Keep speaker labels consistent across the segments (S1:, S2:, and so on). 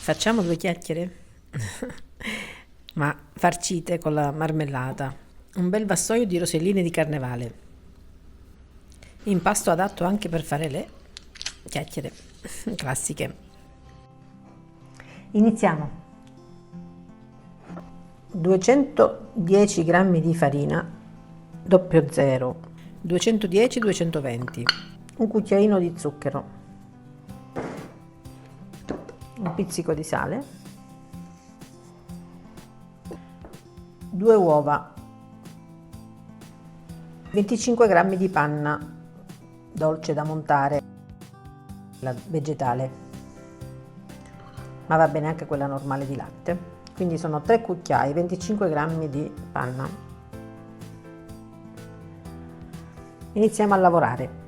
S1: Facciamo due chiacchiere? Ma farcite con la marmellata. Un bel vassoio di roselline di carnevale. Impasto adatto anche per fare le chiacchiere classiche.
S2: Iniziamo. 210 g di farina 00,
S1: 210-220.
S2: un cucchiaino di zucchero, un pizzico di sale, 2 uova, 25 g di panna dolce da montare, la vegetale, ma va bene anche quella normale di latte. Quindi sono 3 cucchiai, 25 g di panna. Iniziamo a lavorare.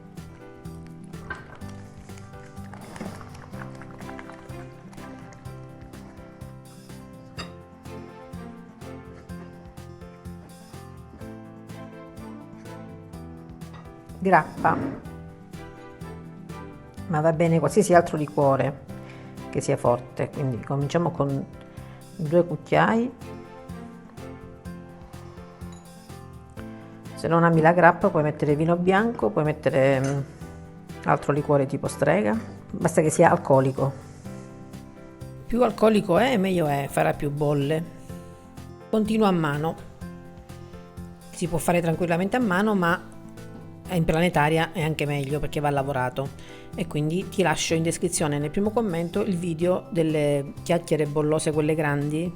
S2: Grappa, ma va bene qualsiasi altro liquore che sia forte, quindi cominciamo con 2 cucchiai. Se non ami la grappa puoi mettere vino bianco, puoi mettere altro liquore tipo strega, basta che sia alcolico.
S1: Più alcolico è, meglio è, farà più bolle. Continua a mano. Si può fare tranquillamente a mano, ma in planetaria è anche meglio perché va lavorato. E quindi ti lascio in descrizione nel primo commento il video delle chiacchiere bollose, quelle grandi,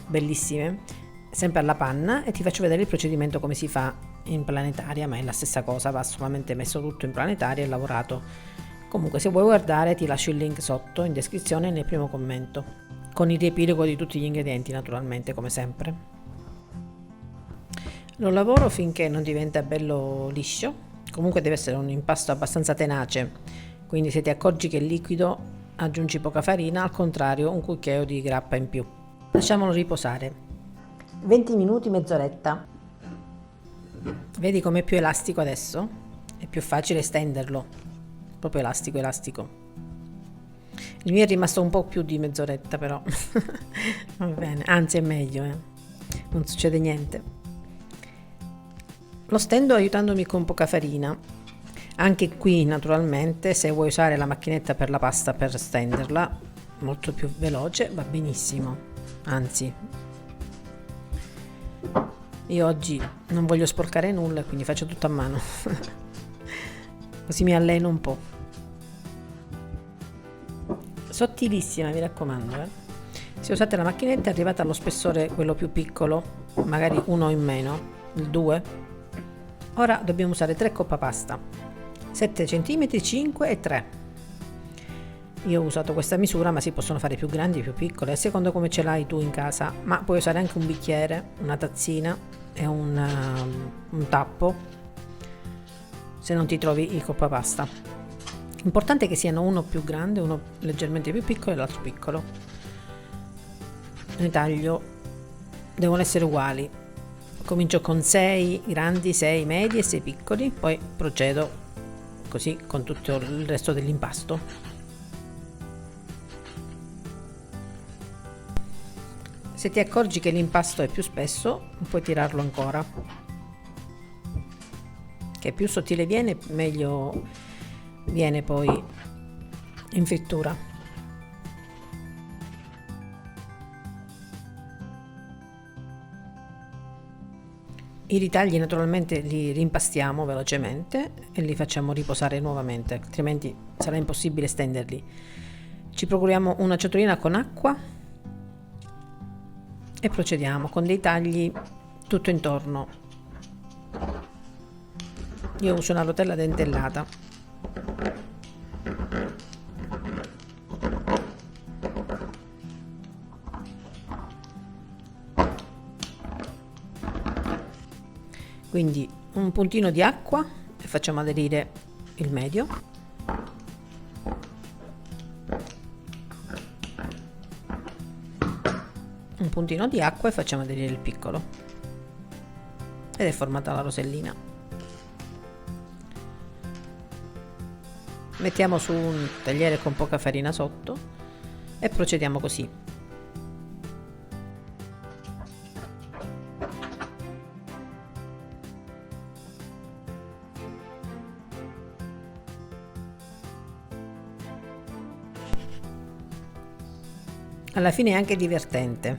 S1: bellissime, sempre alla panna, e ti faccio vedere il procedimento come si fa in planetaria, ma è la stessa cosa, va solamente messo tutto in planetaria e lavorato. Comunque se vuoi guardare ti lascio il link sotto in descrizione nel primo commento, con il riepilogo di tutti gli ingredienti naturalmente, come sempre. Lo lavoro finché non diventa bello liscio. Comunque deve essere un impasto abbastanza tenace, quindi se ti accorgi che è liquido aggiungi poca farina, al contrario un cucchiaio di grappa in più. Lasciamolo riposare.
S2: 20 minuti, mezz'oretta.
S1: Vedi com'è più elastico adesso? È più facile stenderlo, proprio elastico elastico. Il mio è rimasto un po' più di mezz'oretta però. Va bene, anzi è meglio, non succede niente. Lo stendo aiutandomi con poca farina. Anche qui naturalmente se vuoi usare la macchinetta per la pasta per stenderla, molto più veloce, va benissimo. Anzi, io oggi non voglio sporcare nulla, quindi faccio tutto a mano. Così mi alleno un po'. Sottilissima, mi raccomando. Se usate la macchinetta è arrivata allo spessore quello più piccolo, magari uno in meno, il 2. Ora dobbiamo usare 3 coppa pasta, 7 cm, 5 e 3. Io ho usato questa misura, ma si possono fare più grandi, più piccole, a seconda come ce l'hai tu in casa, ma puoi usare anche un bicchiere, una tazzina e un tappo, se non ti trovi il coppa pasta. L'importante è che siano uno più grande, uno leggermente più piccolo e l'altro piccolo. Ne taglio, devono essere uguali. Comincio con 6 grandi, 6 medi e 6 piccoli, poi procedo così con tutto il resto dell'impasto. Se ti accorgi che l'impasto è più spesso, puoi tirarlo ancora. Che più sottile viene, meglio viene poi in frittura. I ritagli naturalmente li rimpastiamo velocemente e li facciamo riposare nuovamente, altrimenti sarà impossibile stenderli. Ci procuriamo una ciotolina con acqua e procediamo con dei tagli tutto intorno. Io uso una rotella dentellata. Quindi un puntino di acqua e facciamo aderire il medio. Un puntino di acqua e facciamo aderire il piccolo. Ed è formata la rosellina. Mettiamo su un tagliere con poca farina sotto e procediamo così. Alla fine è anche divertente,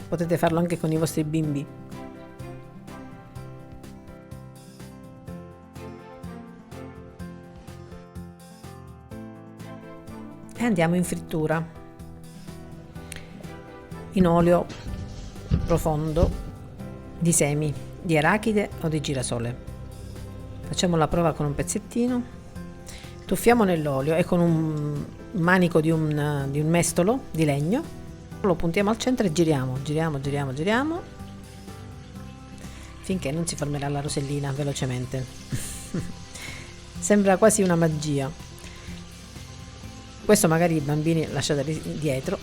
S1: potete farlo anche con i vostri bimbi. E andiamo in frittura, in olio profondo di semi di arachide o di girasole. Facciamo la prova con un pezzettino. Tuffiamo nell'olio e con un manico di un mestolo di legno lo puntiamo al centro e giriamo finché non si formerà la rosellina velocemente. Sembra quasi una magia. Questo magari i bambini lasciateli dietro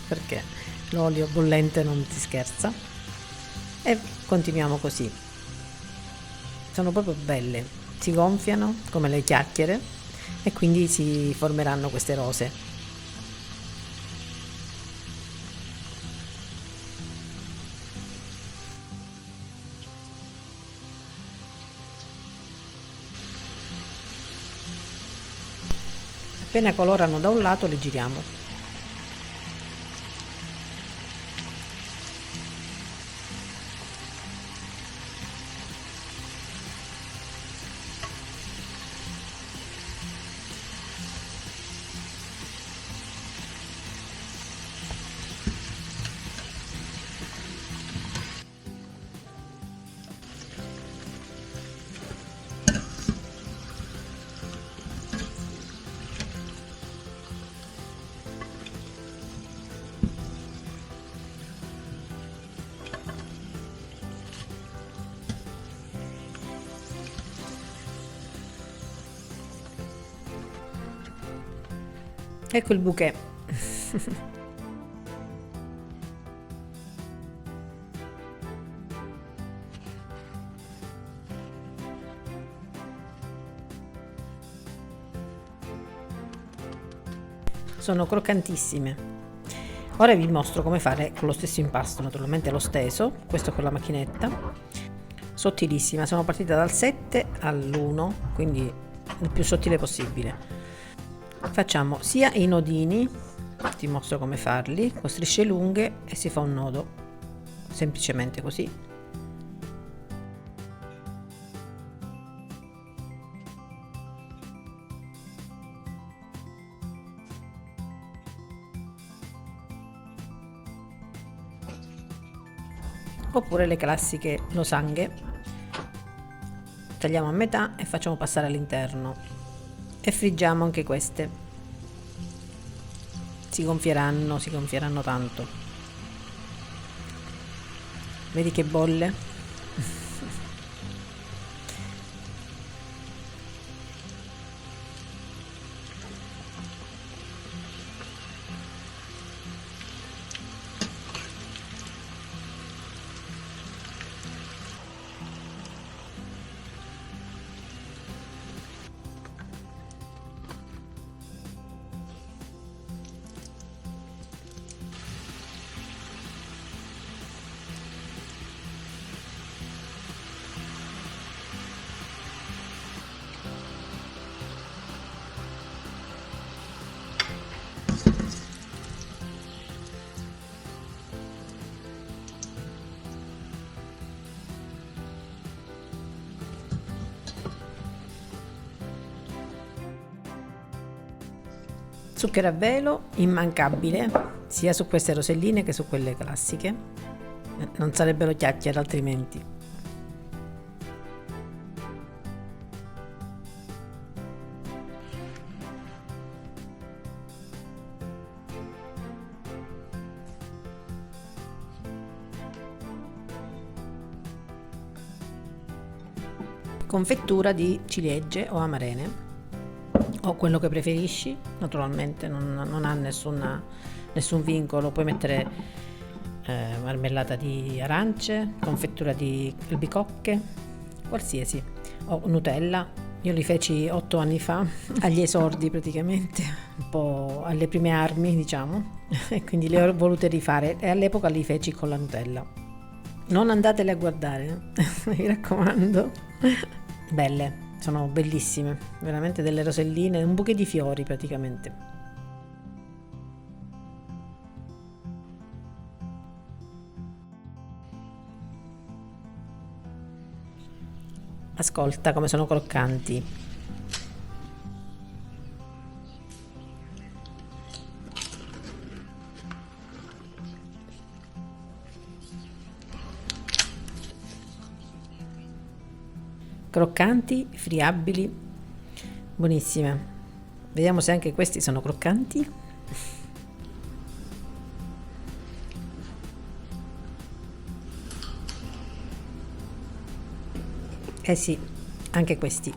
S1: perché l'olio bollente non si scherza, e continuiamo così. Sono proprio belle, si gonfiano come le chiacchiere e quindi si formeranno queste rose. Appena colorano da un lato le giriamo. Ecco il bouquet. Sono croccantissime. Ora vi mostro come fare con lo stesso impasto, naturalmente l'ho steso, questo con la macchinetta, sottilissima. Sono partita dal 7 all'1, quindi il più sottile possibile. Facciamo sia i nodini, ti mostro come farli, con strisce lunghe, e si fa un nodo, semplicemente così. Oppure le classiche losanghe, tagliamo a metà e facciamo passare all'interno e friggiamo anche queste. Si gonfieranno tanto. Vedi che bolle? Zucchero a velo, immancabile, sia su queste roselline che su quelle classiche. Non sarebbero chiacchiere altrimenti. Confettura di ciliegie o amarene, o quello che preferisci, naturalmente non ha nessun vincolo. Puoi mettere marmellata di arance, confettura di albicocche, qualsiasi, o Nutella, Io li feci 8 anni fa, agli esordi praticamente, un po' alle prime armi, diciamo, e quindi le ho volute rifare e all'epoca li feci con la Nutella. Non andatele a guardare, mi raccomando. Belle, sono bellissime, veramente delle roselline, un bouquet di fiori praticamente. Ascolta come sono croccanti. Croccanti, friabili, buonissime. Vediamo se anche questi sono croccanti. Eh sì, anche questi.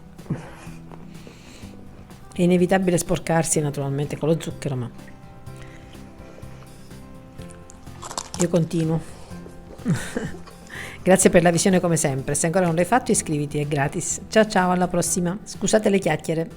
S1: È inevitabile sporcarsi naturalmente con lo zucchero, ma io continuo. Grazie per la visione come sempre. Se ancora non l'hai fatto iscriviti, è gratis. Ciao ciao, alla prossima. Scusate le chiacchiere.